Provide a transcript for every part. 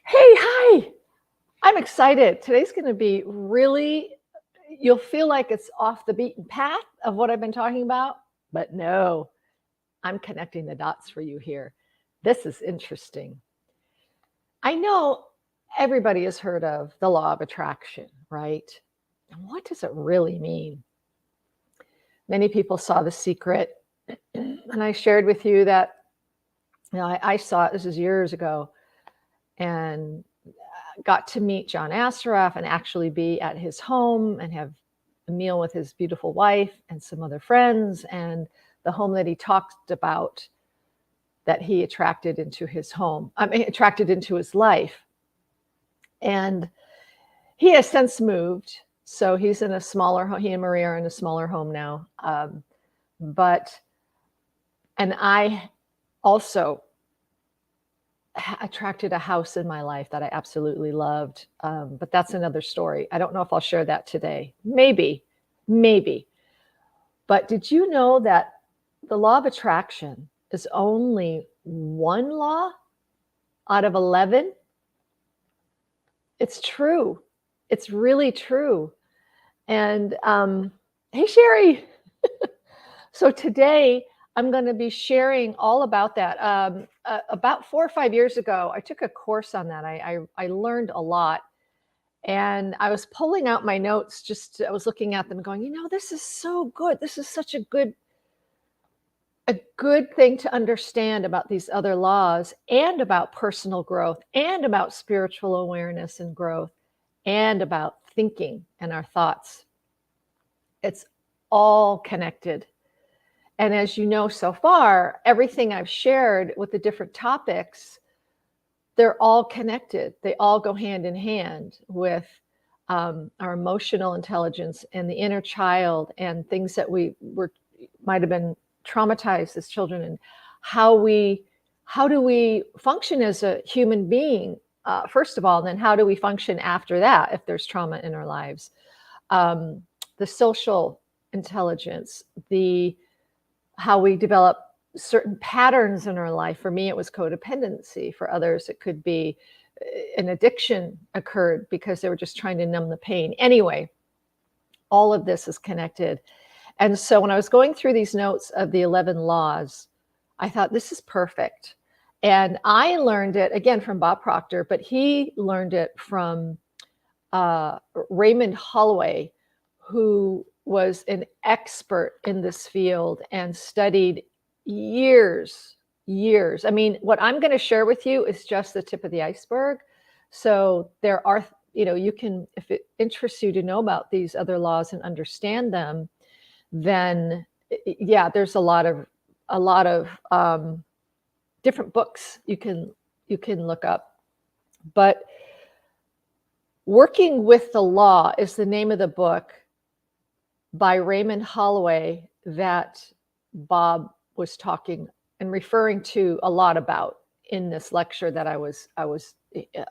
Hey, hi. I'm excited. Today's going to be really, you'll feel like it's off the beaten path of what I've been talking about, but no, I'm connecting the dots for you here. This is interesting. I know everybody has heard of the law of attraction, right? And what does it really mean? Many people saw The Secret, and I shared with you that, I saw it, this is years ago, and got to meet John Assaraf and actually be at his home and have a meal with his beautiful wife and some other friends, and the home that he talked about that he attracted into his home, attracted into his life. And he has since moved. So he's in a smaller home. He and Maria are in a smaller home now. And I also attracted a house in my life that I absolutely loved. But that's another story. I don't know if I'll share that today. Maybe. But did you know that the law of attraction is only one law out of 11? It's true. It's really true. And hey, Sherry. So today I'm going to be sharing all about that. About 4 or 5 years ago, I took a course on that. I learned a lot. And I was pulling out my notes, I was looking at them going, this is so good. This is such a good thing to understand about these other laws and about personal growth and about spiritual awareness and growth and about thinking and our thoughts. It's all connected. And as you know so far, everything I've shared with the different topics, they're all connected. They all go hand in hand with our emotional intelligence and the inner child and things that might have been traumatized as children, and how do we function as a human being, first of all, and then how do we function after that if there's trauma in our lives. The social intelligence, how we develop certain patterns in our life. For me, it was codependency. For others, it could be an addiction occurred because they were just trying to numb the pain. Anyway, all of this is connected. And so when I was going through these notes of the 11 laws, I thought, this is perfect. And I learned it, again, from Bob Proctor, but he learned it from Raymond Holloway, who was an expert in this field and studied years. I mean, what I'm going to share with you is just the tip of the iceberg. So there are, you can, if it interests you to know about these other laws and understand them, then yeah, there's a lot of different books you can look up. But Working with the Law is the name of the book by Raymond Holloway that Bob was talking and referring to a lot about in this lecture that I was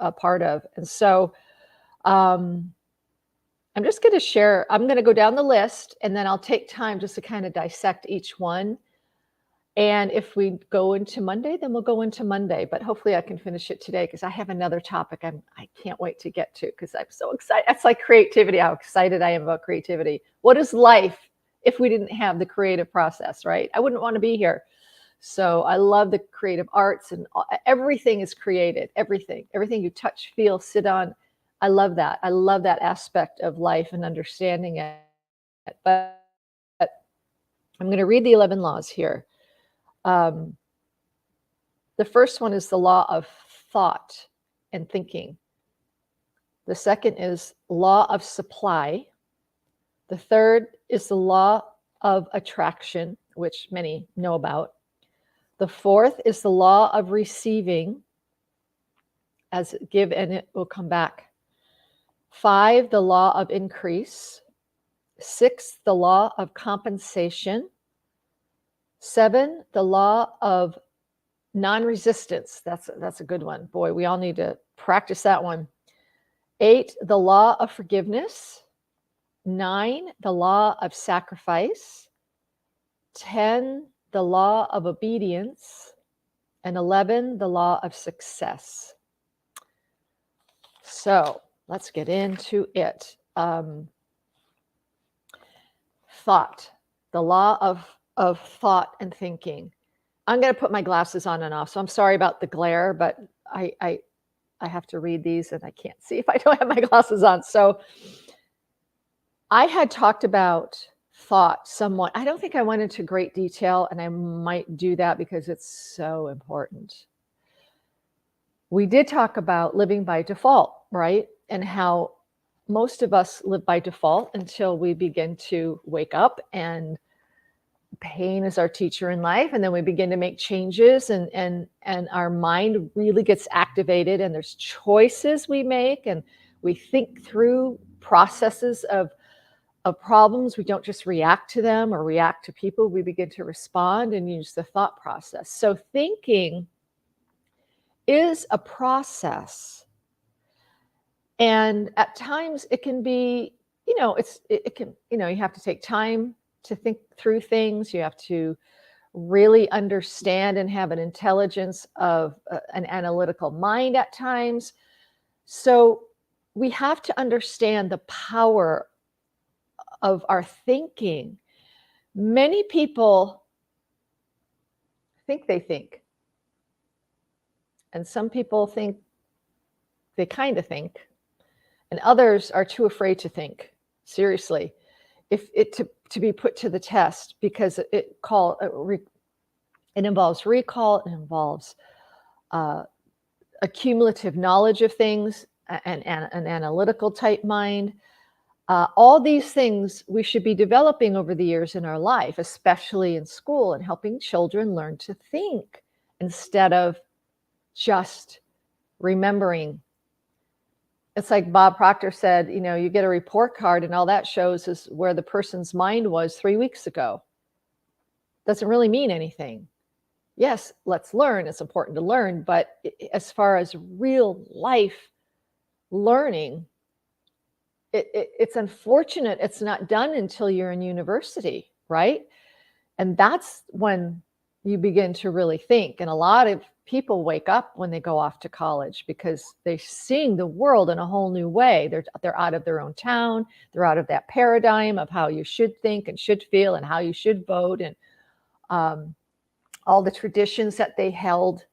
a part of. And so I'm just going to share, I'm going to go down the list, and then I'll take time just to kind of dissect each one. And if we go into Monday, then we'll go into Monday. But hopefully I can finish it today, because I have another topic I can't wait to get to, because I'm so excited. It's like creativity, how excited I am about creativity. What is life if we didn't have the creative process, right? I wouldn't want to be here. So I love the creative arts, and everything is created. Everything you touch, feel, sit on. I love that. I love that aspect of life and understanding it. But I'm going to read the 11 laws here. The first one is the law of thought and thinking. The second is law of supply. The third is the law of attraction, which many know about. The fourth is the law of receiving, as give and it will come back. 5, the law of increase. 6, the law of compensation. 7, the law of non-resistance. That's a good one. Boy, we all need to practice that one. 8, the law of forgiveness. 9, the law of sacrifice. 10, the law of obedience. And 11, the law of success. So let's get into it. Thought, the law of thought and thinking. I'm going to put my glasses on and off, so I'm sorry about the glare, but I have to read these and I can't see if I don't have my glasses on. So I had talked about thought somewhat. I don't think I went into great detail, and I might do that because it's so important. We did talk about living by default, right? And how most of us live by default until we begin to wake up, and pain is our teacher in life, and then we begin to make changes, and our mind really gets activated, and there's choices we make, and we think through processes of problems. We don't just react to them or react to people. We begin to respond and use the thought process. So thinking is a process, and at times it can be, it can, you have to take time to think through things. You have to really understand and have an intelligence of an analytical mind at times. So we have to understand the power of our thinking. Many people think they think, and some people think they kind of think, and others are too afraid to think seriously, if it to be put to the test, because it involves recall, it involves accumulative knowledge of things, and an analytical type mind. All these things we should be developing over the years in our life, especially in school, and helping children learn to think instead of just remembering. It's like Bob Proctor said, you get a report card and all that shows is where the person's mind was 3 weeks ago. Doesn't really mean anything. Yes, let's learn. It's important to learn. But as far as real life learning, it's unfortunate it's not done until you're in university, right? And that's when you begin to really think. And a lot of people wake up when they go off to college because they're seeing the world in a whole new way. They're out of their own town. They're out of that paradigm of how you should think and should feel and how you should vote, and all the traditions that they held,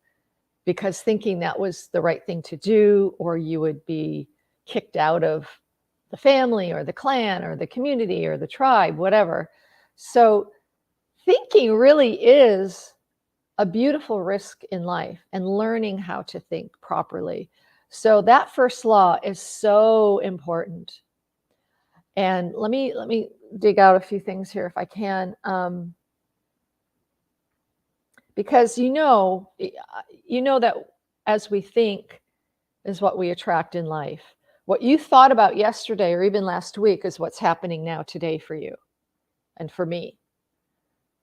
because thinking that was the right thing to do, or you would be kicked out of the family or the clan or the community or the tribe, whatever. So thinking really is a beautiful risk in life, and learning how to think properly. So that first law is so important. And let me dig out a few things here if I can, because that as we think is what we attract in life. What you thought about yesterday or even last week is what's happening now today for you and for me.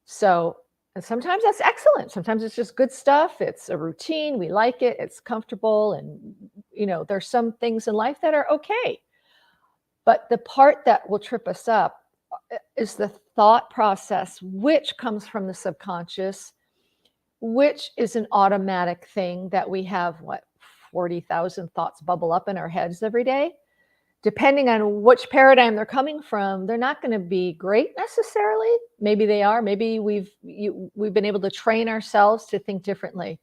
So, and sometimes that's excellent. Sometimes it's just good stuff. It's a routine. We like it. It's comfortable. And, there's some things in life that are okay. But the part that will trip us up is the thought process, which comes from the subconscious, which is an automatic thing that we have, 40,000 thoughts bubble up in our heads every day. Depending on which paradigm they're coming from, they're not going to be great necessarily. Maybe they are. Maybe we've been able to train ourselves to think differently.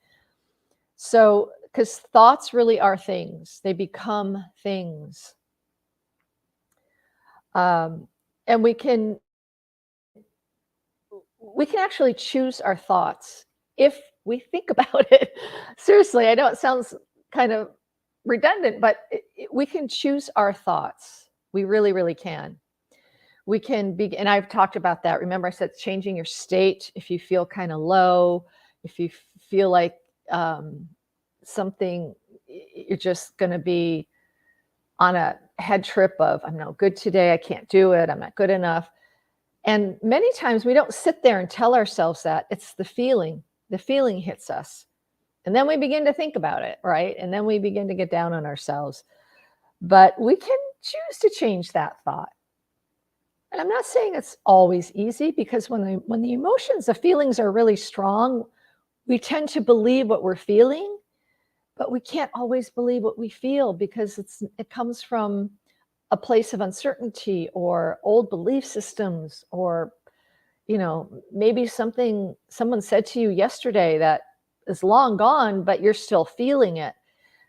So, because thoughts really are things, they become things, and we can actually choose our thoughts if we think about it. Seriously, I know it sounds kind of redundant, but we can choose our thoughts. We really, really can. We can be, and I've talked about that. Remember, I said changing your state. If you feel kind of low, if you feel like something, you're just going to be on a head trip of, I'm no good today, I can't do it, I'm not good enough. And many times we don't sit there and tell ourselves that. It's the feeling. The feeling hits us. And then we begin to think about it, right? And then we begin to get down on ourselves. But we can choose to change that thought. And I'm not saying it's always easy, because when the emotions, the feelings are really strong, we tend to believe what we're feeling. but we can't always believe what we feel because it comes from a place of uncertainty or old belief systems, or maybe someone said to you yesterday that is long gone, but you're still feeling it.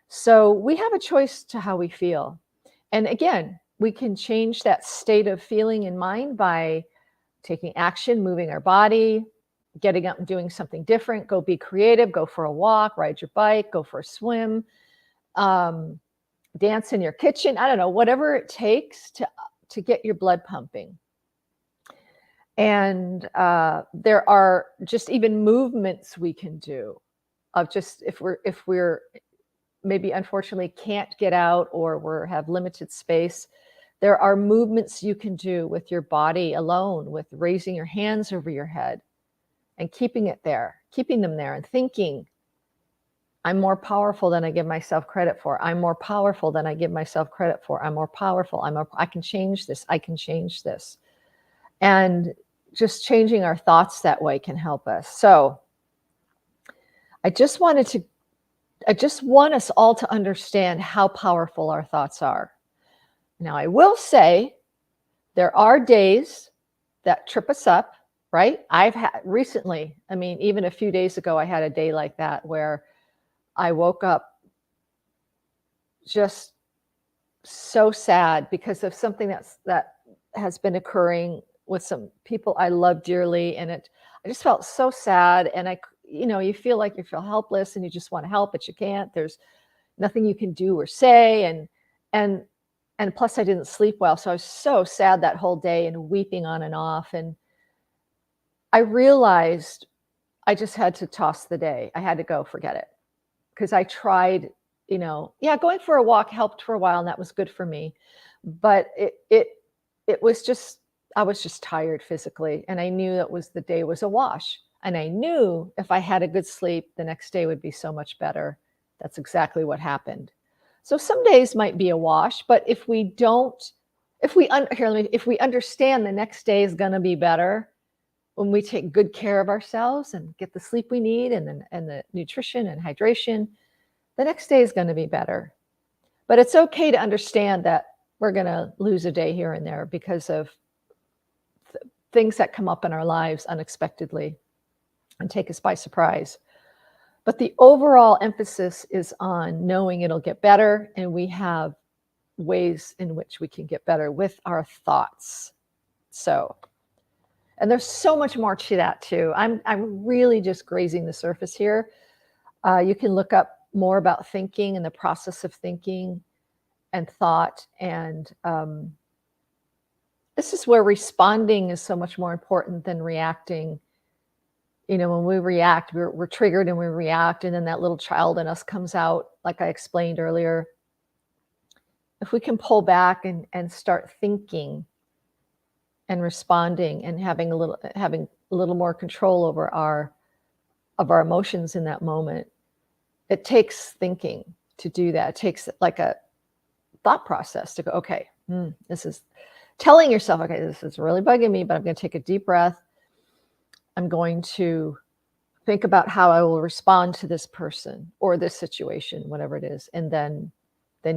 So we have a choice to how we feel. And again, we can change that state of feeling in mind by taking action, moving our body, getting up and doing something different. Go be creative, go for a walk, ride your bike, go for a swim, dance in your kitchen. I don't know, whatever it takes to get your blood pumping. And there are just even movements we can do of just if we're maybe unfortunately can't get out, or we have limited space. There are movements you can do with your body alone, with raising your hands over your head and keeping them there and thinking, I'm more powerful than I give myself credit for. I'm more powerful than I give myself credit for. I'm more powerful. I can change this. I can change this. And just changing our thoughts that way can help us. So I just want us all to understand how powerful our thoughts are. Now, I will say there are days that trip us up, right? I've had recently, even a few days ago, I had a day like that where I woke up just so sad because of something that has been occurring with some people I love dearly. And I just felt so sad. And you feel like you feel helpless and you just want to help, but you can't. There's nothing you can do or say. And plus I didn't sleep well. So I was so sad that whole day and weeping on and off. And I realized I just had to toss the day. I had to go, forget it. Because I tried, going for a walk helped for a while and that was good for me. But it was just, I was just tired physically. And I knew the day was a wash. And I knew if I had a good sleep, the next day would be so much better. That's exactly what happened. So some days might be a wash, but if we understand the next day is going to be better, when we take good care of ourselves and get the sleep we need and the nutrition and hydration, the next day is going to be better. But it's okay to understand that we're going to lose a day here and there because of things that come up in our lives unexpectedly and take us by surprise. But the overall emphasis is on knowing it'll get better, and we have ways in which we can get better with our thoughts. And there's so much more to that too. I'm really just grazing the surface here. You can look up more about thinking and the process of thinking and thought. And this is where responding is so much more important than reacting. When we react, we're triggered and we react, and then that little child in us comes out, like I explained earlier. If we can pull back and start thinking and responding and having a little more control over our emotions in that moment, it takes thinking to do that. It takes like a thought process to go, okay, this is telling yourself, okay, this is really bugging me, but I'm going to take a deep breath. I'm going to think about how I will respond to this person or this situation, whatever it is, and then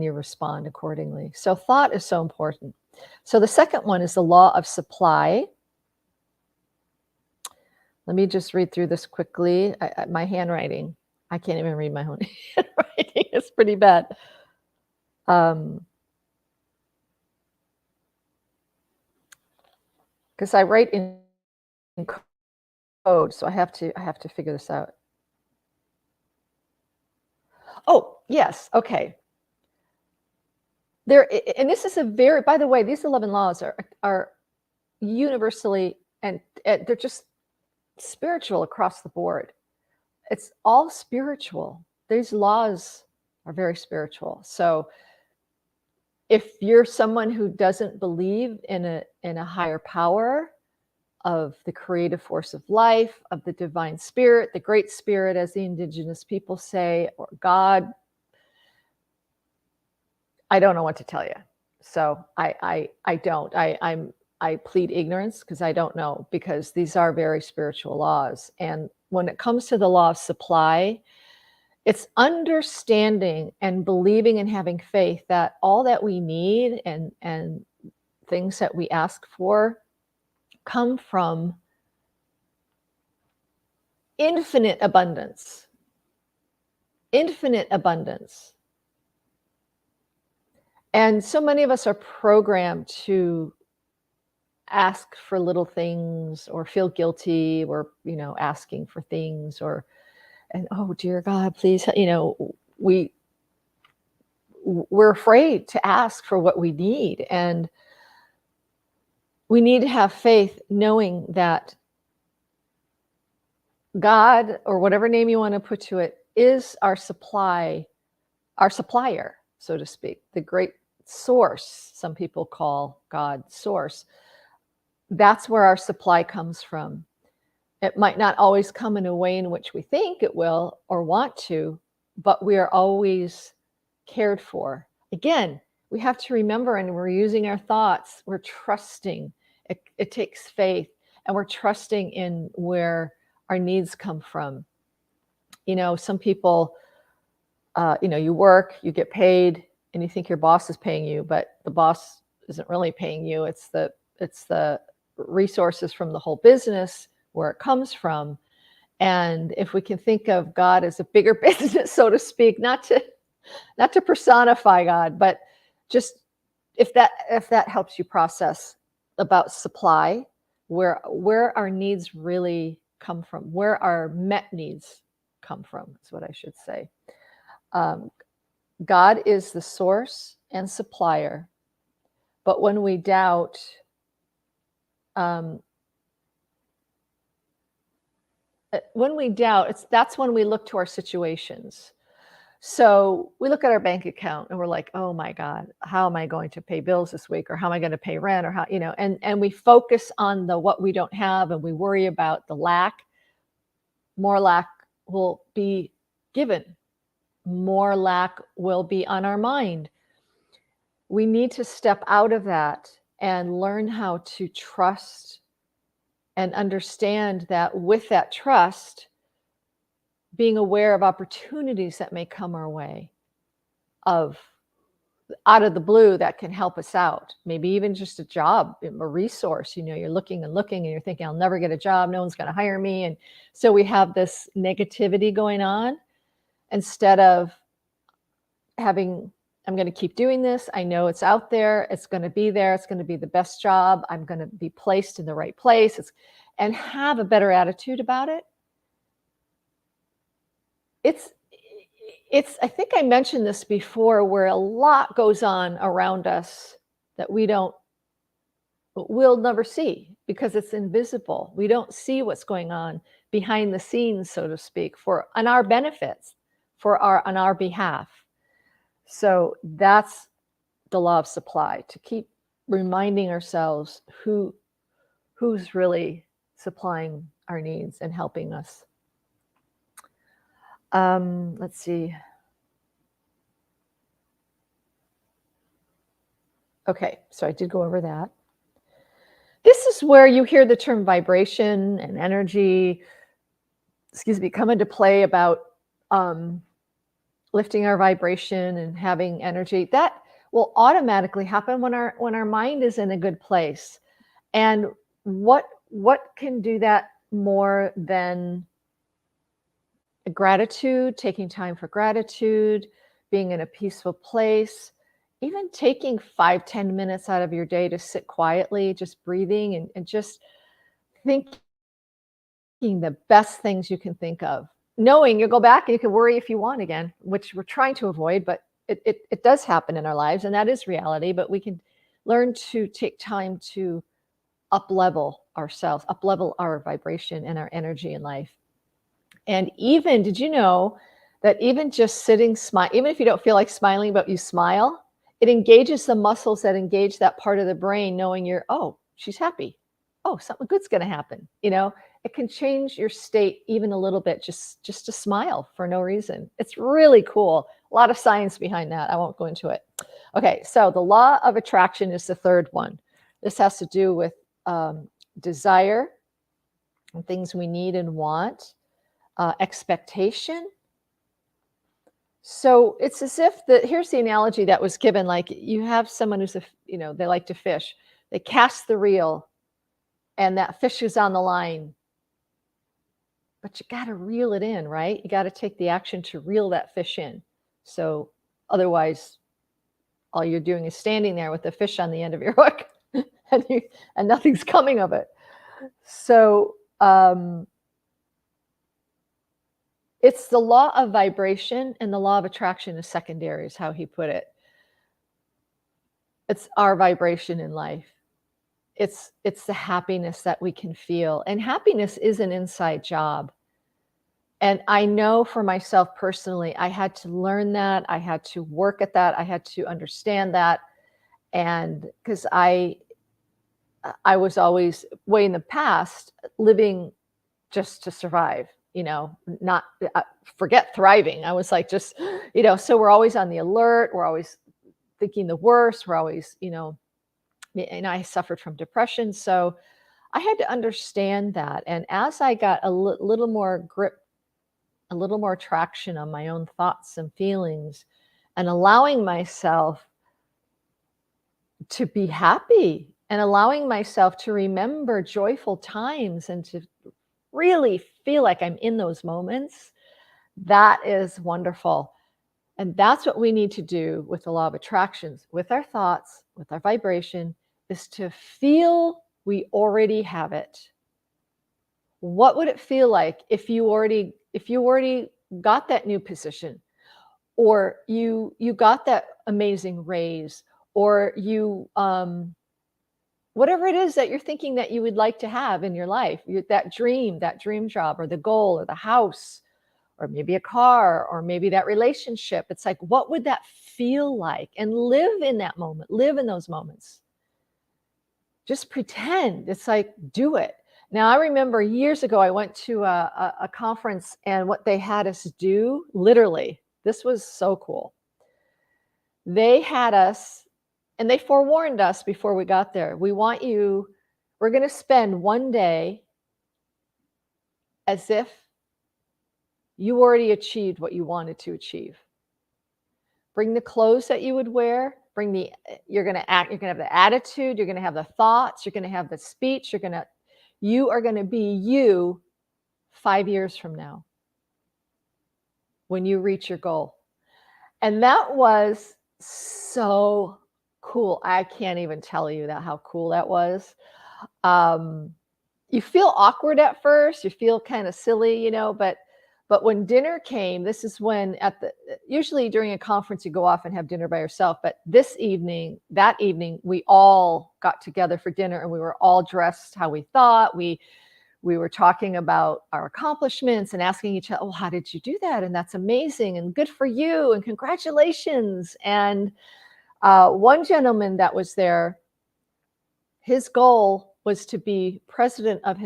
you respond accordingly. So thought is so important. So the second one is the law of supply. Let me just read through this quickly. My handwriting, I can't even read my own handwriting. It's pretty bad. Because I write in code, so I have to figure this out. Oh, yes. Okay. And this is by the way, these 11 laws are universally, and they're just spiritual across the board. It's all spiritual. These laws are very spiritual. So if you're someone who doesn't believe in a higher power of the creative force of life, of the divine spirit, the great spirit, as the indigenous people say, or God, I don't know what to tell you. So I don't. I plead ignorance because I don't know, because these are very spiritual laws. And when it comes to the law of supply, It's understanding and believing and having faith that all that we need and things that we ask for come from infinite abundance. Infinite abundance. And so many of us are programmed to ask for little things or feel guilty or, asking for things and oh dear God, please, we're afraid to ask for what we need. And we need to have faith knowing that God, or whatever name you want to put to it, is our supplier, so to speak, the great source. Some people call God source. That's where our supply comes from. It might not always come in a way in which we think it will or want to, but we are always cared for. Again, we have to remember, and we're using our thoughts, we're trusting. It takes faith, and we're trusting in where our needs come from. Some people, you work, you get paid, and you think your boss is paying you, but the boss isn't really paying you. It's the resources from the whole business, where it comes from. And if we can think of God as a bigger business, so to speak, not to personify God, but just if that helps you process about supply, where our needs really come from, where our met needs come from, is what I should say. God is the source and supplier, but when we doubt, that's when we look to our situations. So we look at our bank account and we're like, oh my God, how am I going to pay bills this week? Or how am I going to pay rent? Or how, and we focus on what we don't have, and we worry about the lack. More lack will be given. More lack will be on our mind. We need to step out of that and learn how to trust and understand that with that trust, being aware of opportunities that may come our way out of the blue that can help us out. Maybe even just a job, a resource. You're looking and looking and you're thinking, I'll never get a job. No one's going to hire me. And so we have this negativity going on instead of having, I'm going to keep doing this. I know it's out there. It's going to be there. It's going to be the best job. I'm going to be placed in the right place. And have a better attitude about it. I think I mentioned this before, where a lot goes on around us that we'll never see because it's invisible. We don't see what's going on behind the scenes, so to speak, on our benefits, on our behalf. So that's the law of supply, to keep reminding ourselves who's really supplying our needs and helping us. Let's see. Okay, so I did go over that. This is where you hear the term vibration and energy, come into play about lifting our vibration and having energy. That will automatically happen when our mind is in a good place. And what can do that more than gratitude, taking time for gratitude, being in a peaceful place, even taking 5-10 minutes out of your day to sit quietly, just breathing and just thinking the best things you can think of. Knowing you'll go back and you can worry if you want again, which we're trying to avoid, but it does happen in our lives, and that is reality. But we can learn to take time to up-level ourselves, up-level our vibration and our energy in life. And even, did you know that even just sitting, even if you don't feel like smiling, but you smile, it engages the muscles that engage that part of the brain, knowing oh, she's happy. Oh, something good's going to happen. It can change your state even a little bit, just to smile for no reason. It's really cool. A lot of science behind that. I won't go into it. Okay, so the law of attraction is the third one. This has to do with desire and things we need and want, expectation, So it's as if here's the analogy that was given, like you have someone who's they like to fish. They cast the reel and that fish is on the line, but you got to reel it in, right? You got to take the action to reel that fish in. So otherwise, all you're doing is standing there with the fish on the end of your hook and, and nothing's coming of it. So it's the law of vibration, and the law of attraction is secondary, is how he put it. It's our vibration in life. It's the happiness that we can feel. And happiness is an inside job. And I know for myself personally, I had to learn that. I had to work at that. I had to understand that. And because I was always, way in the past, living just to survive, not forget thriving. I was like, just, so we're always on the alert. We're always thinking the worst. We're always, and I suffered from depression. So I had to understand that. And as I got a little more grip, a little more traction on my own thoughts and feelings, and allowing myself to be happy and allowing myself to remember joyful times and to really feel like I'm in those moments, that is wonderful. And that's what we need to do with the law of attractions, with our thoughts, with our vibration, is to feel we already have it. What would it feel like if you already got that new position, or you got that amazing raise, or you whatever it is that you're thinking that you would like to have in your life, that dream job, or the goal, or the house, or maybe a car, or maybe that relationship. It's like, what would that feel like? And live in that moment, live in those moments. Just pretend. It's like, do it. Now, I remember years ago, I went to a conference, and what they had us do, literally, this was so cool. They had us, and they forewarned us before we got there. We're going to spend one day as if you already achieved what you wanted to achieve. Bring the clothes that you would wear. You're going to have the attitude. You're going to have the thoughts. You're going to have the speech. You are going to be you 5 years from now when you reach your goal. And that was so cool. I can't even tell you how cool that was. You feel awkward at first. You feel kind of silly, but when dinner came, this is when usually during a conference, you go off and have dinner by yourself. But that evening, we all got together for dinner, and we were all dressed how we thought. We were talking about our accomplishments and asking each other, oh, how did you do that? And that's amazing. And good for you. And congratulations. And one gentleman that was there, his goal was to be president of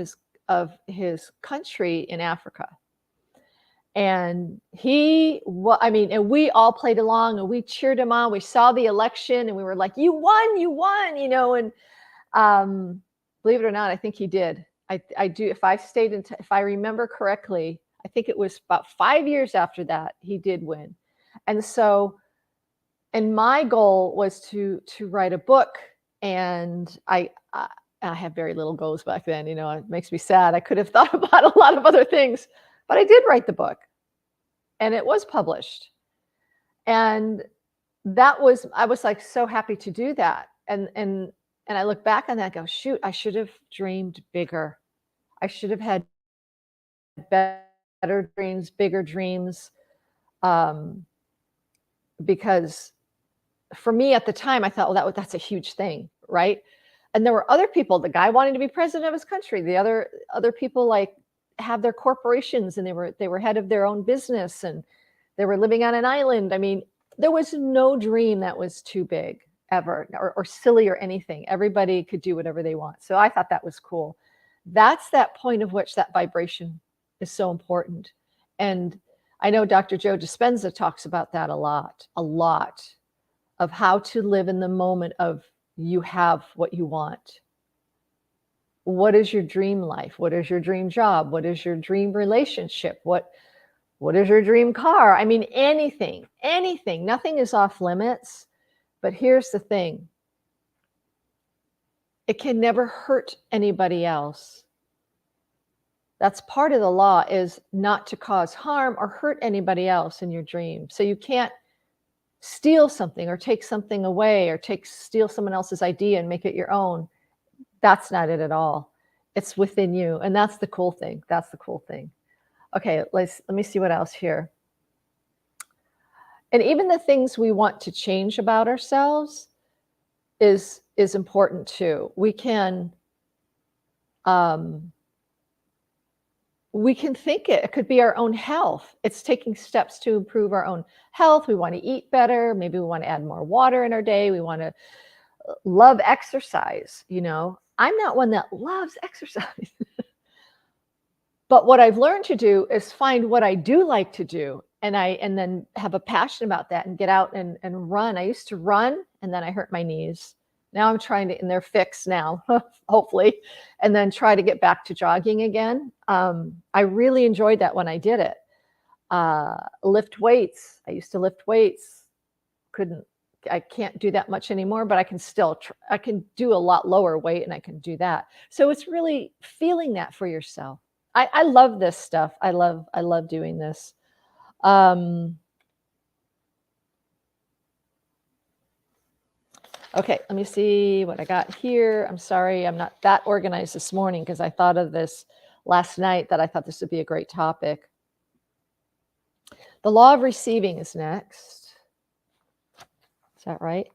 his country in Africa. And and we all played along, and we cheered him on. We saw the election, and we were like, you won, and believe it or not, I think he did. I do. If I remember correctly, I think it was about 5 years after that, he did win. And so, and my goal was to write a book, and I had very little goals back then, it makes me sad. I could have thought about a lot of other things. But I did write the book, and it was published. And I was like so happy to do that. And I look back on that and go, shoot, I should have dreamed bigger. I should have had better dreams, bigger dreams. Because for me at the time, I thought, well, that's a huge thing, right? And there were other people. The guy wanted to be president of his country. The other people like have their corporations, and they were head of their own business, and they were living on an island. I mean, there was no dream that was too big ever, or silly or anything. Everybody could do whatever they want. So I thought that was cool. That's that point of which that vibration is so important. And I know Dr. Joe Dispenza talks about that a lot of how to live in the moment of you have what you want. What is your dream life? What is your dream job? What is your dream relationship? What What is your dream car? I mean, anything, anything. Nothing is off limits. But here's the thing. It can never hurt anybody else. That's part of the law, is not to cause harm or hurt anybody else in your dream. So you can't steal something or take something away or steal someone else's idea and make it your own. That's not it at all. It's within you. And that's the cool thing. That's the cool thing. Okay, let me see what else here. And even the things we want to change about ourselves is important too. We can think it could be our own health. It's taking steps to improve our own health. We want to eat better. Maybe we want to add more water in our day. We want to love exercise. You know, I'm not one that loves exercise. But what I've learned to do is find what I do like to do, and then have a passion about that and get out and run. I used to run, and then I hurt my knees. Now I'm trying to, and they're fixed now, hopefully, and then try to get back to jogging again. I really enjoyed that when I did it. Lift weights. I used to lift weights. I can't do that much anymore, but I can still, I can do a lot lower weight, and I can do that. So it's really feeling that for yourself. I love this stuff. I love doing this. Okay, let me see what I got here. I'm sorry, I'm not that organized this morning because I thought of this last night, that I thought this would be a great topic. The law of receiving is next. Is that right?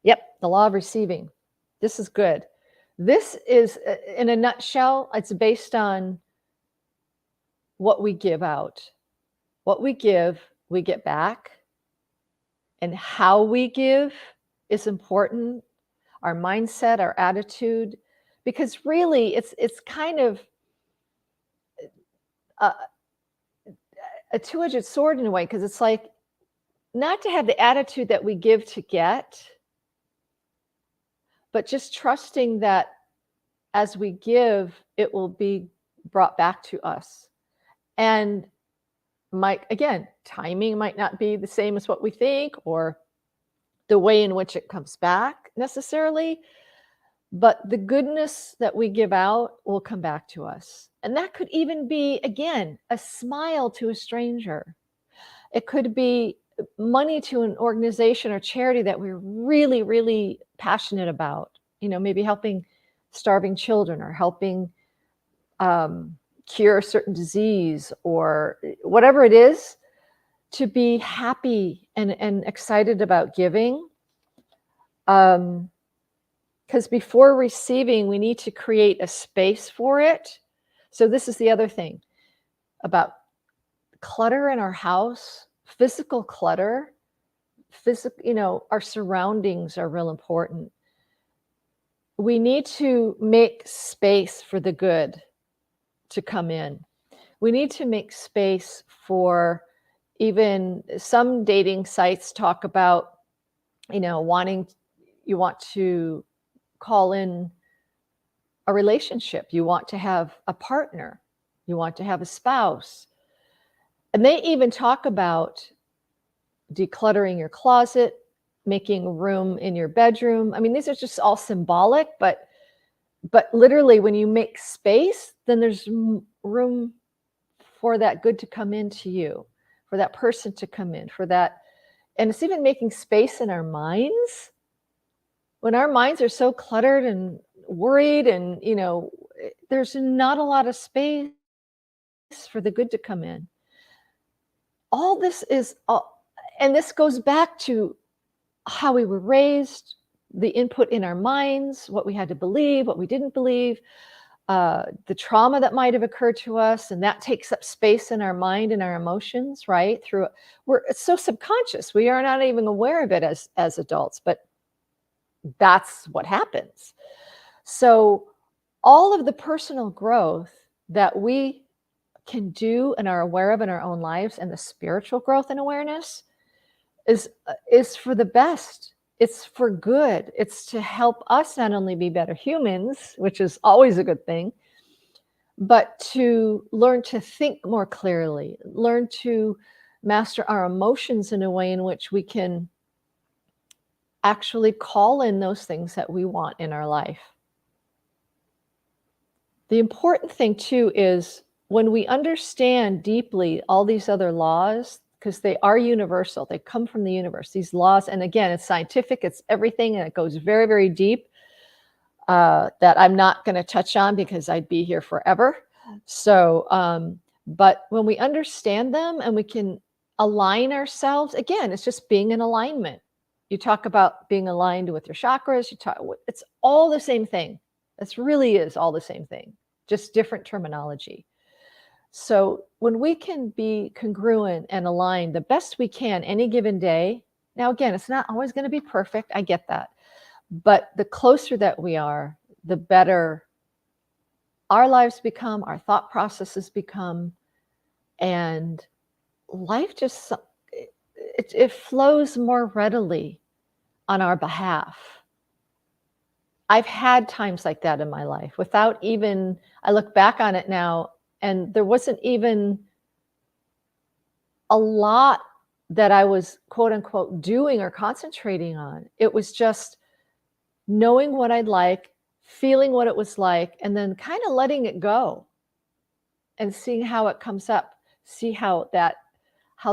Yep, the law of receiving. This is good. This is, in a nutshell, it's based on what we give out. What we give, we get back. And how we give is important. Our mindset, our attitude, because really it's kind of a two-edged sword in a way, because it's like not to have the attitude that we give to get, but just trusting that as we give, it will be brought back to us. And again, timing might not be the same as what we think, or the way in which it comes back necessarily, but the goodness that we give out will come back to us. And that could even be, again, a smile to a stranger. It could be money to an organization or charity that we're really, really passionate about. You know, maybe helping starving children, or helping cure a certain disease, or whatever it is, to be happy and excited about giving. Because before receiving, we need to create a space for it. So this is the other thing about clutter in our house, physical clutter. You know, our surroundings are real important. We need to make space for the good to come in. We need to make space for, even some dating sites talk about, you know, you want to call in a relationship. You want to have a partner. You want to have a spouse. And they even talk about decluttering your closet, making room in your bedroom. I mean, these are just all symbolic, but literally when you make space, then there's room for that good to come into you, for that person to come in, for that. And it's even making space in our minds. When our minds are so cluttered and worried, and, you know, there's not a lot of space for the good to come in. All this is, and this goes back to how we were raised, the input in our minds, what we had to believe, what we didn't believe, the trauma that might have occurred to us, and that takes up space in our mind and our emotions, right? It's so subconscious. We are not even aware of it as adults, but that's what happens. So all of the personal growth that we can do and are aware of in our own lives, and the spiritual growth and awareness, is for the best. It's for good. It's to help us not only be better humans, which is always a good thing, but to learn to think more clearly, learn to master our emotions in a way in which we can actually call in those things that we want in our life. The important thing too is when we understand deeply all these other laws, because they are universal, they come from the universe, these laws, and again, it's scientific, it's everything, and it goes very, very deep, that I'm not going to touch on because I'd be here forever. So, but when we understand them and we can align ourselves, again, it's just being in alignment. You talk about being aligned with your chakras, it's all the same thing. This really is all the same thing, just different terminology. So when we can be congruent and aligned the best we can any given day, now again, it's not always going to be perfect. I get that. But the closer that we are, the better our lives become, our thought processes become, and life just, it flows more readily on our behalf. I've had times like that in my life without even, I look back on it now, and there wasn't even a lot that I was quote unquote doing or concentrating on. It was just knowing what I'd like, feeling what it was like, and then kind of letting it go and seeing how it comes up, see how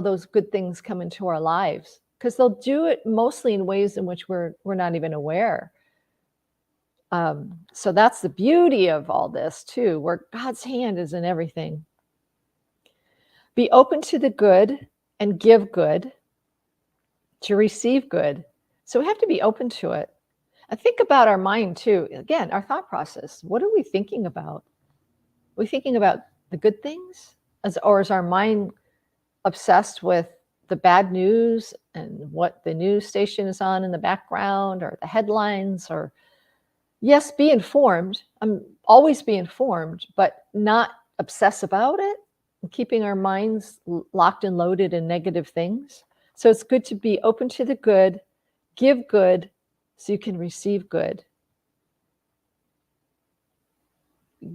those good things come into our lives, because they'll do it mostly in ways in which we're not even aware. So that's the beauty of all this too, where God's hand is in everything. Be open to the good and give good to receive good. So we have to be open to it. And think about our mind too. Again, our thought process. What are we thinking about? Are we thinking about the good things? Or is our mind obsessed with the bad news and what the news station is on in the background, or the headlines? Or yes, be informed. Always be informed, but not obsess about it, and keeping our minds locked and loaded in negative things. So it's good to be open to the good, give good, so you can receive good.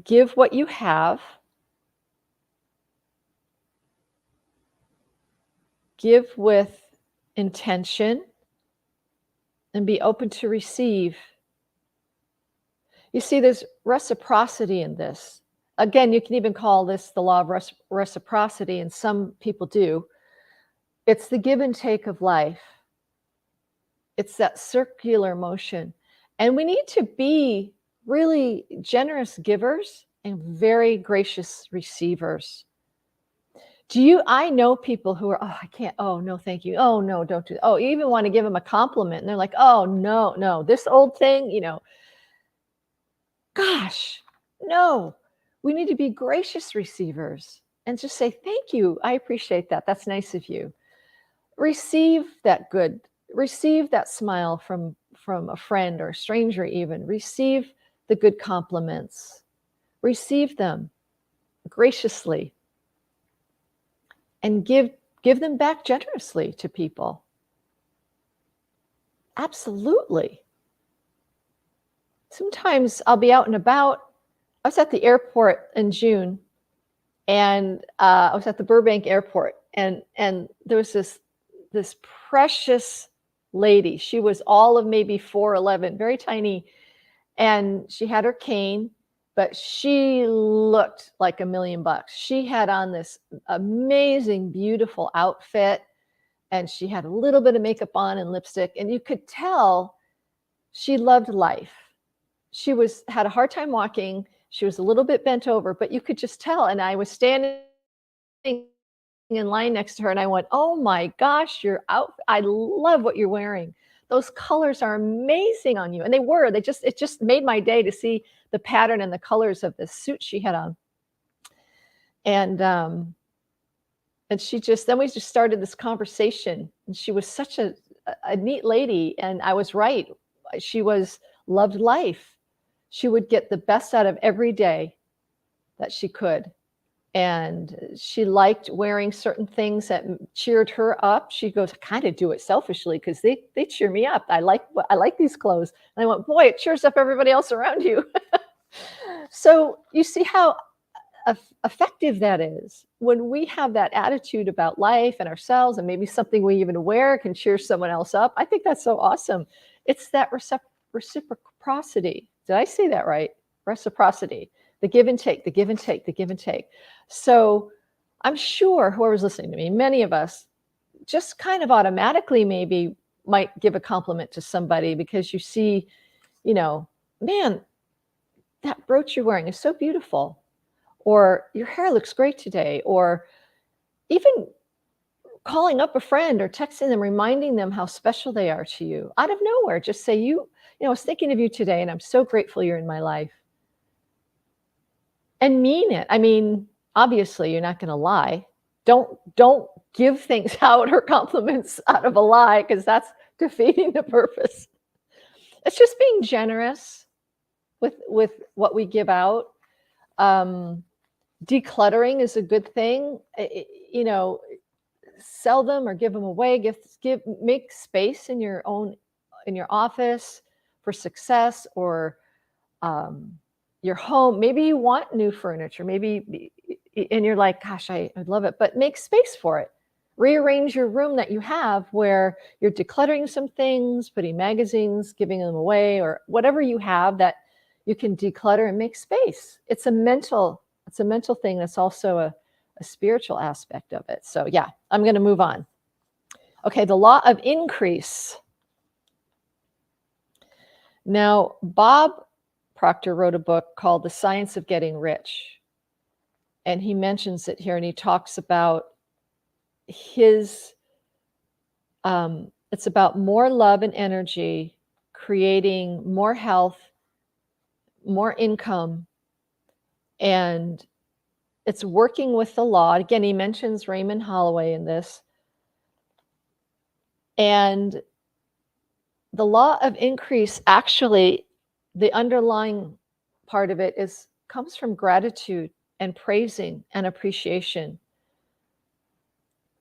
Give what you have. Give with intention and be open to receive. You see, there's reciprocity in this. Again, you can even call this the law of reciprocity, and some people do. It's the give and take of life. It's that circular motion. And we need to be really generous givers and very gracious receivers. I know people who are, oh, I can't, oh, no, thank you. Oh, no, don't do that. Oh, you even want to give them a compliment. And they're like, oh, no, this old thing, gosh, no. We need to be gracious receivers and just say, thank you. I appreciate that. That's nice of you. Receive that good. Receive that smile from a friend or a stranger even. Receive the good compliments. Receive them graciously. And give them back generously to people. Absolutely. Sometimes I'll be out and about. I was at the airport in June, and I was at the Burbank airport, and there was this precious lady. She was all of maybe 4'11", very tiny, and she had her cane, but she looked like $1 million. She had on this amazing, beautiful outfit, and she had a little bit of makeup on and lipstick, and you could tell she loved life. She had a hard time walking. She was a little bit bent over, but you could just tell. And I was standing in line next to her, and I went, oh my gosh, I love what you're wearing. Those colors are amazing on you. And it just made my day to see the pattern and the colors of this suit she had on. And then we just started this conversation, and she was such a neat lady. And I was right. She loved life. She would get the best out of every day that she could. And she liked wearing certain things that cheered her up. She goes, I kind of do it selfishly because they cheer me up. I like these clothes. And I went, boy, it cheers up everybody else around you. So you see how effective that is when we have that attitude about life and ourselves, and maybe something we even wear can cheer someone else up. I think that's so awesome. It's that reciprocity. Did I say that right? Reciprocity, the give and take, the give and take, the give and take. So I'm sure whoever's listening to me, many of us just kind of automatically maybe might give a compliment to somebody because you see, man, that brooch you're wearing is so beautiful, or your hair looks great today, or even calling up a friend or texting them, reminding them how special they are to you out of nowhere. Just say, I was thinking of you today and I'm so grateful you're in my life. And mean it. I mean, obviously you're not going to lie. Don't give things out or compliments out of a lie, because that's defeating the purpose. It's just being generous with what we give out. Decluttering is a good thing. Sell them or give them away. Make space in your office for success, or your home. Maybe you want new furniture, and you're like, gosh, I'd love it, but make space for it. Rearrange your room that you have, where you're decluttering some things, putting magazines, giving them away, or whatever you have that you can declutter and make space. It's a mental thing. That's also a spiritual aspect of it. So yeah, I'm going to move on. Okay, the law of increase. Now, Bob Proctor wrote a book called The Science of Getting Rich. And he mentions it here, and he talks about it's about more love and energy, creating more health, more income, and it's working with the law. Again, he mentions Raymond Holloway in this. And the law of increase, actually, the underlying part of it comes from gratitude and praising and appreciation.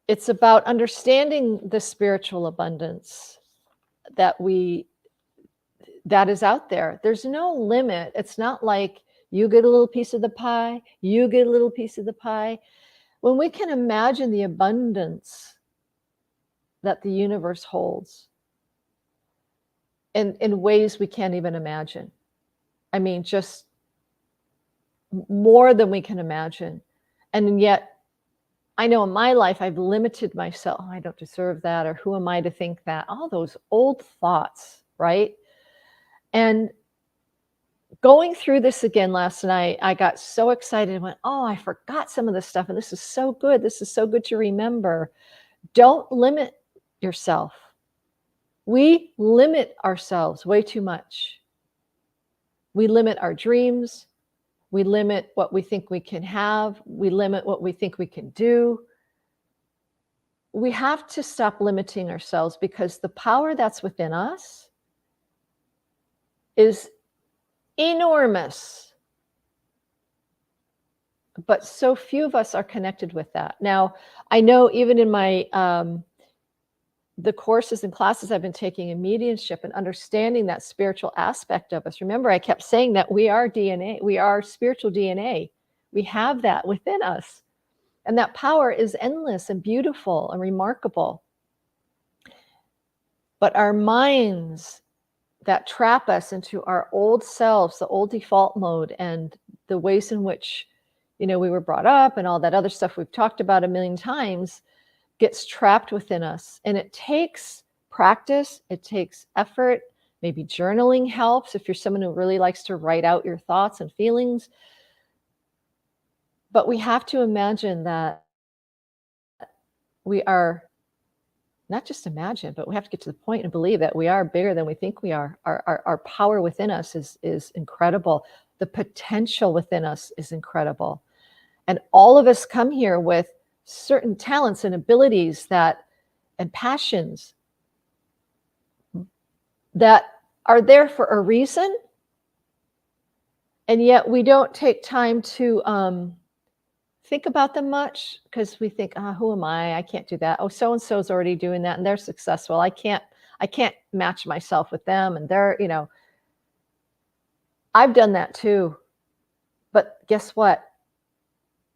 It's about understanding the spiritual abundance that is out there. There's no limit. It's not like you get a little piece of the pie, you get a little piece of the pie. When we can imagine the abundance that the universe holds in ways we can't even imagine. I mean, just more than we can imagine. And yet, I know in my life, I've limited myself. Oh, I don't deserve that, or who am I to think that? All those old thoughts, right? And going through this again last night, I got so excited and went, oh, I forgot some of this stuff. And this is so good. This is so good to remember. Don't limit yourself. We limit ourselves way too much. We limit our dreams. We limit what we think we can have. We limit what we think we can do. We have to stop limiting ourselves, because the power that's within us is enormous. But so few of us are connected with that. Now, I know even in my the courses and classes I've been taking in mediumship and understanding that spiritual aspect of us. Remember, I kept saying that we are DNA. We are spiritual DNA. We have that within us. And that power is endless and beautiful and remarkable. But our minds that trap us into our old selves, the old default mode, and the ways in which, we were brought up and all that other stuff we've talked about a million times, gets trapped within us. And it takes practice, it takes effort. Maybe journaling helps if you're someone who really likes to write out your thoughts and feelings. But we have to imagine that we are, not just imagine, but we have to get to the point and believe that we are bigger than we think we are. Our power within us is incredible. The potential within us is incredible. And all of us come here with certain talents and abilities and passions that are there for a reason. And yet we don't take time to think about them much, because we think, who am I? I can't do that. Oh, so-and-so is already doing that and they're successful. I can't match myself with them. And they're, I've done that too. But guess what?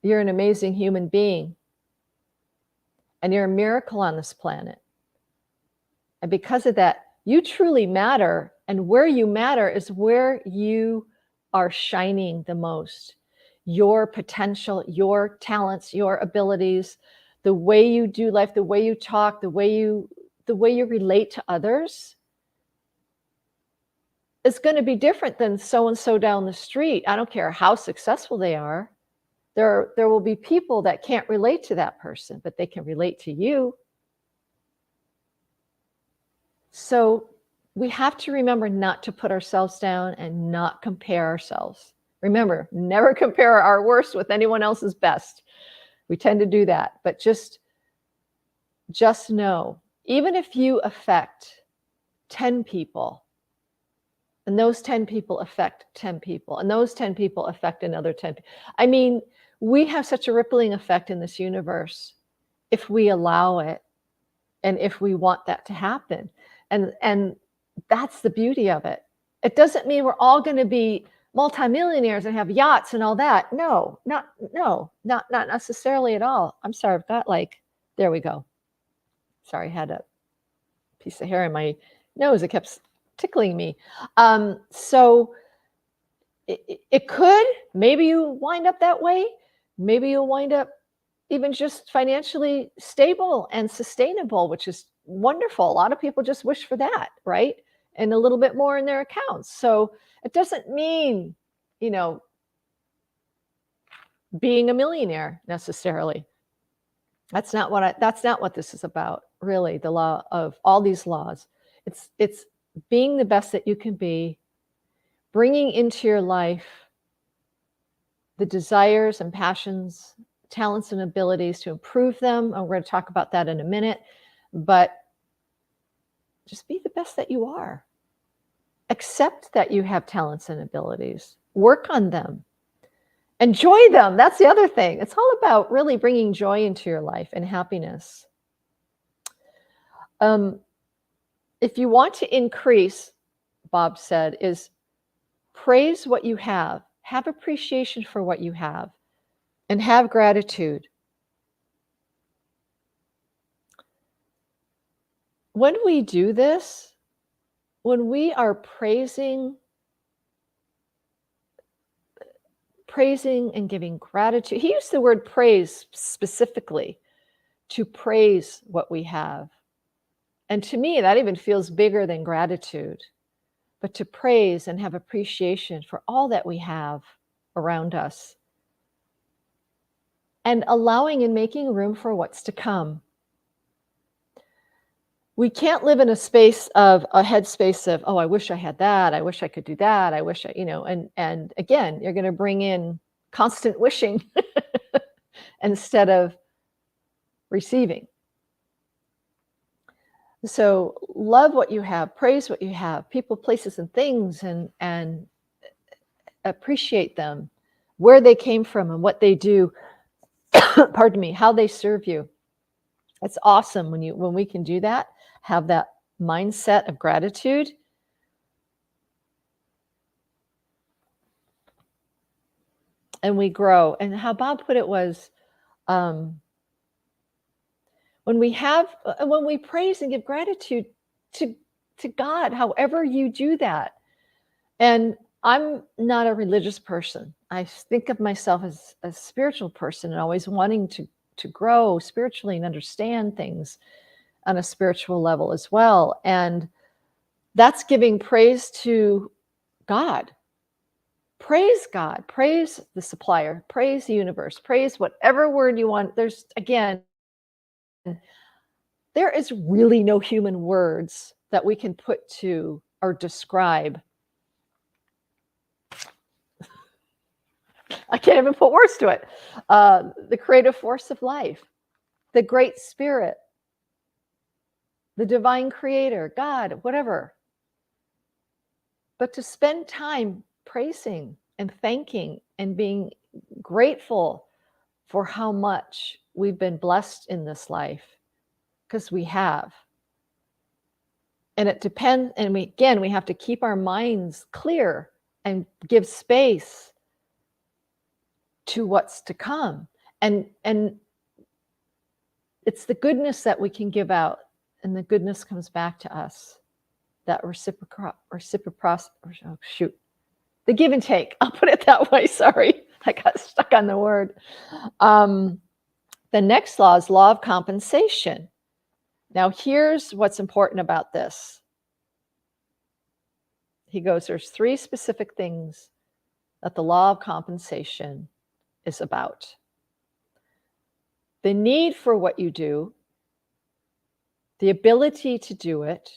You're an amazing human being. And you're a miracle on this planet. And because of that, you truly matter. And where you matter is where you are shining the most. Your potential, your talents, your abilities, the way you do life, the way you talk, the way you relate to others is going to be different than so-and-so down the street. I don't care how successful they are. There will be people that can't relate to that person, but they can relate to you. So we have to remember not to put ourselves down and not compare ourselves. Remember, never compare our worst with anyone else's best. We tend to do that, but just know, even if you affect 10 people, and those 10 people affect 10 people, and those 10 people affect another 10. I mean, we have such a rippling effect in this universe if we allow it and if we want that to happen. And that's the beauty of it. It doesn't mean we're all going to be multimillionaires and have yachts and all that. No, not necessarily at all. I'm sorry, I've got there we go. Sorry, I had a piece of hair in my nose. It kept tickling me. So it could, maybe you wind up that way. Maybe you'll wind up even just financially stable and sustainable, which is wonderful. A lot of people just wish for that, right? And a little bit more in their accounts. So it doesn't mean, being a millionaire necessarily. That's not what this is about, really. The law of all these laws. It's being the best that you can be, bringing into your life the desires and passions, talents and abilities to improve them. And we're going to talk about that in a minute, but just be the best that you are. Accept that you have talents and abilities. Work on them. Enjoy them. That's the other thing. It's all about really bringing joy into your life and happiness. If you want to increase, Bob said, is praise what you have appreciation for what you have, and have gratitude. When we do this, when we are praising and giving gratitude, he used the word praise specifically, to praise what we have. And to me, that even feels bigger than gratitude, but to praise and have appreciation for all that we have around us, and allowing and making room for what's to come. We can't live in a headspace of, oh, I wish I had that. I wish I could do that. I wish and again, you're going to bring in constant wishing instead of receiving. So love what you have, praise what you have, people, places, and things, and appreciate them, where they came from and what they do, pardon me, how they serve you. It's awesome when we can do that, have that mindset of gratitude. And we grow. And how Bob put it was, when we praise and give gratitude to God, however you do that. And I'm not a religious person. I think of myself as a spiritual person and always wanting to grow spiritually and understand things on a spiritual level as well. And that's giving praise to God. Praise God, praise the supplier, praise the universe, praise whatever word you want. There is really no human words that we can put to or describe. I can't even put words to it. The creative force of life, the great spirit, the divine creator, God, whatever. But to spend time praising and thanking and being grateful for how much we've been blessed in this life, because we have. And it depends, and we have to keep our minds clear and give space to what's to come. And it's the goodness that we can give out, and the goodness comes back to us. That the give and take. I'll put it that way. Sorry, I got stuck on the word. The next law is law of compensation. Now, here's what's important about this. He goes, there's 3 specific things that the law of compensation is about. The need for what you do, the ability to do it,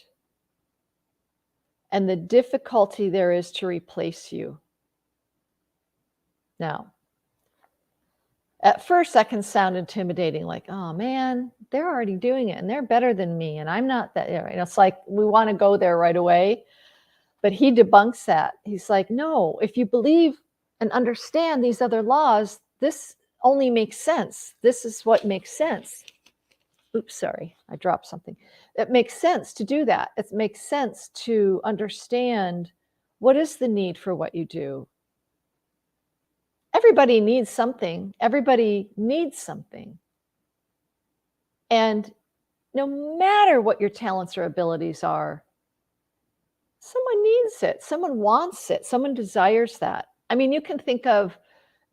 and the difficulty there is to replace you. Now, at first that can sound intimidating, like, oh man, they're already doing it and they're better than me and I'm not that. It's like we want to go there right away. But he debunks that. He's like, no, if you believe and understand these other laws, this only makes sense. This is what makes sense. Oops, sorry, I dropped something. It makes sense to do that. It makes sense to understand what is the need for what you do. Everybody needs something. Everybody needs something. And no matter what your talents or abilities are, someone needs it. Someone wants it. Someone desires that. I mean, you can think of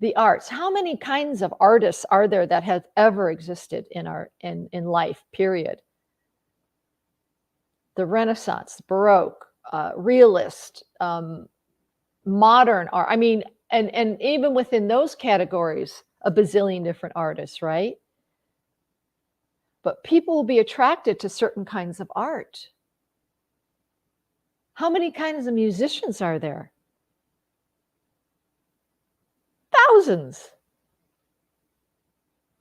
the arts. How many kinds of artists are there that have ever existed in life, period? The Renaissance, Baroque, realist, modern art. I mean, and even within those categories, a bazillion different artists, right? But people will be attracted to certain kinds of art. How many kinds of musicians are there? Thousands.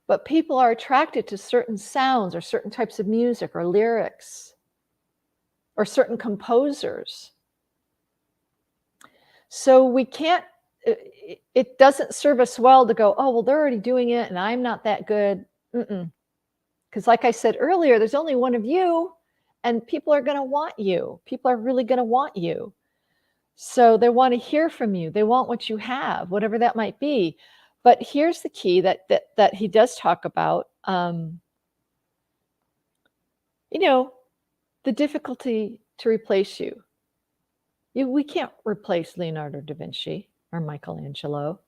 But people are attracted to certain sounds or certain types of music or lyrics or certain composers. So we can't, it doesn't serve us well to go, oh, well, they're already doing it and I'm not that good. Because like I said earlier, there's only one of you and people are going to want you. People are really going to want you. So they want to hear from you. They want what you have, whatever that might be. But here's the key that he does talk about, the difficulty to replace you. We can't replace Leonardo da Vinci or Michelangelo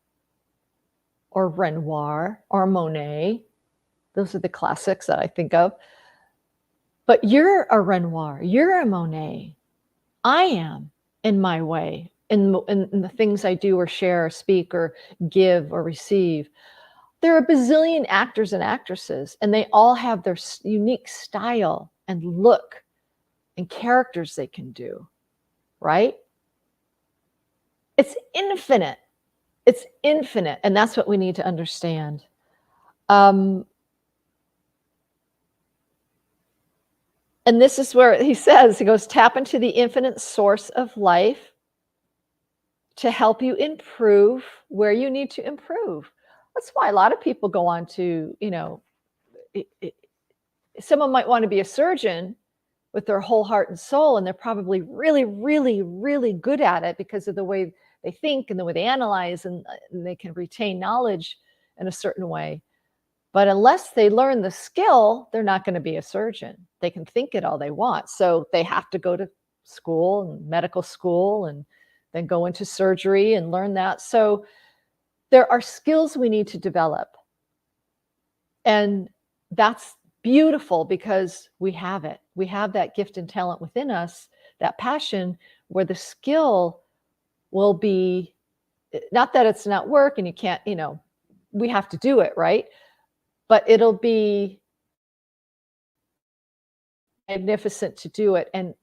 or Renoir or Monet. Those are the classics that I think of. But you're a Renoir, you're a Monet. I am in my way, in the things I do or share or speak or give or receive. There are a bazillion actors and actresses, and they all have their unique style and look and characters they can do, right? It's infinite. It's infinite, and that's what we need to understand. And this is where he says, he goes, tap into the infinite source of life to help you improve where you need to improve. That's why a lot of people go on to, someone might want to be a surgeon with their whole heart and soul, and they're probably really, really, really good at it because of the way they think and the way they analyze, and they can retain knowledge in a certain way. But unless they learn the skill, they're not going to be a surgeon. They can think it all they want. So they have to go to school and medical school and then go into surgery and learn that. So there are skills we need to develop. And that's beautiful because we have it. We have that gift and talent within us, that passion, where the skill will be, not that it's not work and you can't, we have to do it, right? But it'll be magnificent to do it, and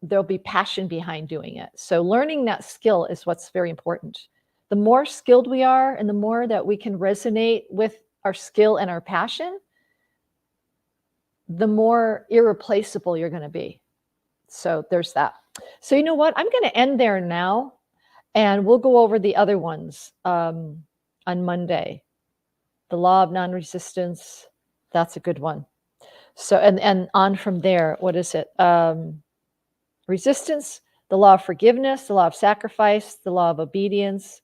there'll be passion behind doing it. So learning that skill is what's very important. The more skilled we are and the more that we can resonate with our skill and our passion, the more irreplaceable you're going to be. So there's that. So you know what? I'm going to end there now, and we'll go over the other ones on Monday. The law of non-resistance, that's a good one. So, and on from there, what is it? Resistance, the law of forgiveness, the law of sacrifice, the law of obedience,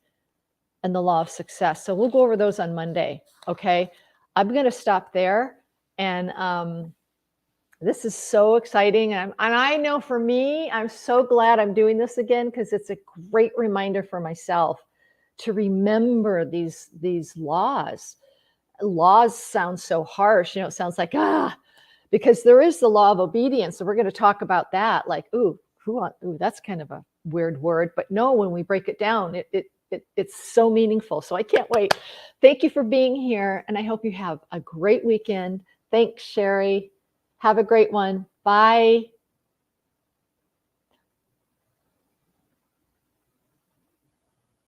and the law of success. So we'll go over those on Monday. Okay. I'm going to stop there. And this is so exciting. And I know for me, I'm so glad I'm doing this again, because it's a great reminder for myself to remember these laws. Laws sound so harsh. It sounds like, because there is the law of obedience. So we're going to talk about that. Like, ooh, that's kind of a weird word. But no, when we break it down, it's so meaningful. So I can't wait. Thank you for being here. And I hope you have a great weekend. Thanks, Sherry. Have a great one. Bye.